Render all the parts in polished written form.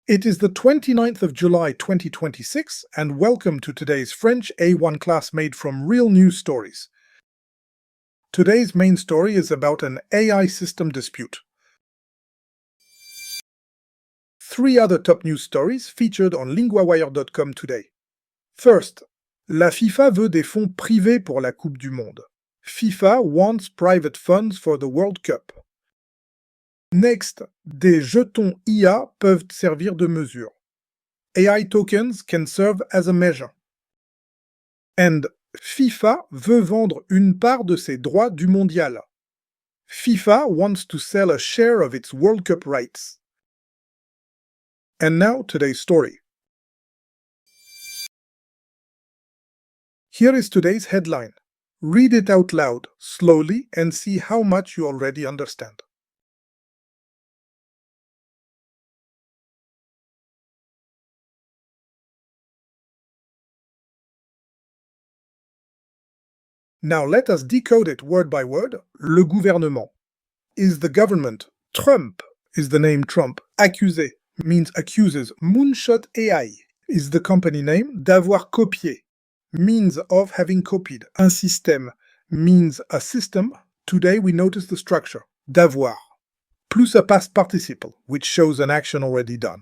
It is the 29th of July 2026, and welcome to today's French A1 class made from real news stories. Today's main story is about an AI system dispute. 3 other top news stories featured on LINGUAWIRE.com today. First, la FIFA veut des fonds privés pour la Coupe du Monde. FIFA wants private funds for the World Cup. Next, des jetons IA peuvent servir de mesure. AI tokens can serve as a measure. And FIFA veut vendre une part de ses droits du mondial. FIFA wants to sell a share of its World Cup rights. And now today's story. Here is today's headline. Read it out loud, slowly, and see how much you already understand. Now let us decode it word by word. Le gouvernement is the government. Trump is the name Trump. Accuser means accuses. Moonshot A is the company name. D'avoir copié means of having copied. Un système means a system. Today we notice the structure. D'avoir plus a past participle, which shows an action already done.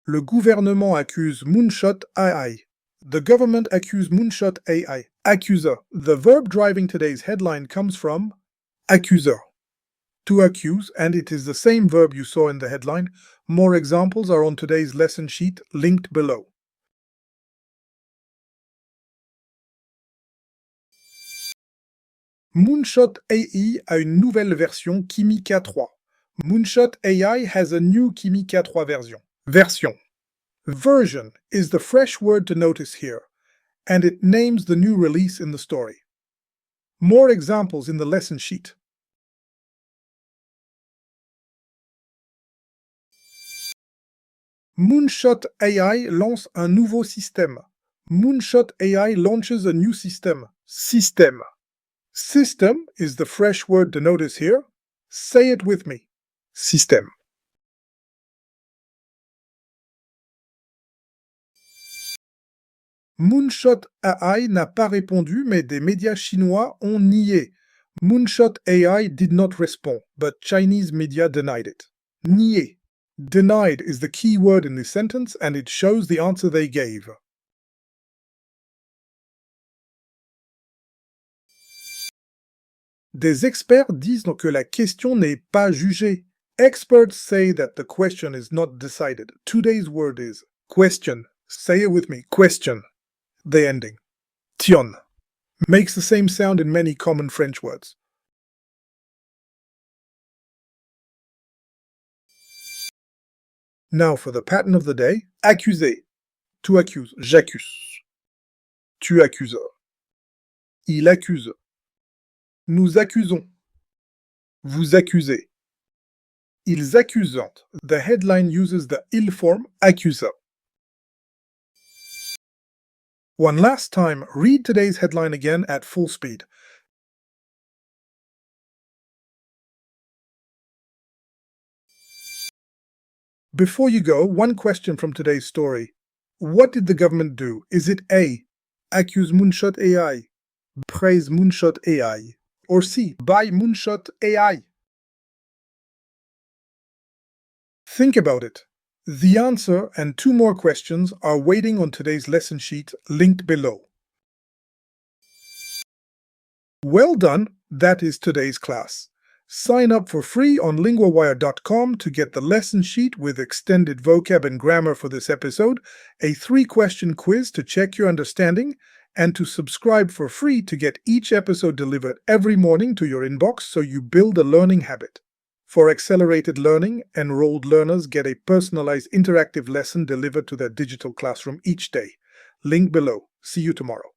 Le gouvernement accuse Moonshot A. The government accused Moonshot A. Accuser. The verb driving today's headline comes from accuser. To accuse, and it is the same verb you saw in the headline. More examples are on today's lesson sheet, linked below. Moonshot AI a une nouvelle version Kimika 3. Moonshot AI has a new Kimika 3 version. Version. Version is the fresh word to notice here, and it names the new release in the story. More examples in the lesson sheet. Moonshot AI lance un nouveau système. Moonshot AI launches a new system. Système. System is the fresh word to notice here. Say it with me. Système. Moonshot AI n'a pas répondu, mais des médias chinois ont nié. Moonshot AI did not respond, but Chinese media denied it. Nier. Denied is the key word in this sentence, and it shows the answer they gave. Des experts disent que la question n'est pas jugée. Experts say that the question is not decided. Today's word is question. Say it with me. Question. The ending. Tion. Makes the same sound in many common French words. Now for the pattern of the day. Accuser. To accuse. J'accuse. Tu accuses. Il accuse. Nous accusons. Vous accusez. Ils accusent. The headline uses the il form accuser. One last time, read today's headline again at full speed. Before you go, one question from today's story. What did the government do? Is it A. Accuse Moonshot AI, praise Moonshot AI, or C. Buy Moonshot AI? Think about it. The answer and 2 more questions are waiting on today's lesson sheet, linked below. Well done, that is today's class. Sign up for free on LinguaWire.com to get the lesson sheet with extended vocab and grammar for this episode, a 3-question quiz to check your understanding, and to subscribe for free to get each episode delivered every morning to your inbox so you build a learning habit. For accelerated learning, enrolled learners get a personalized interactive lesson delivered to their digital classroom each day. Link below. See you tomorrow.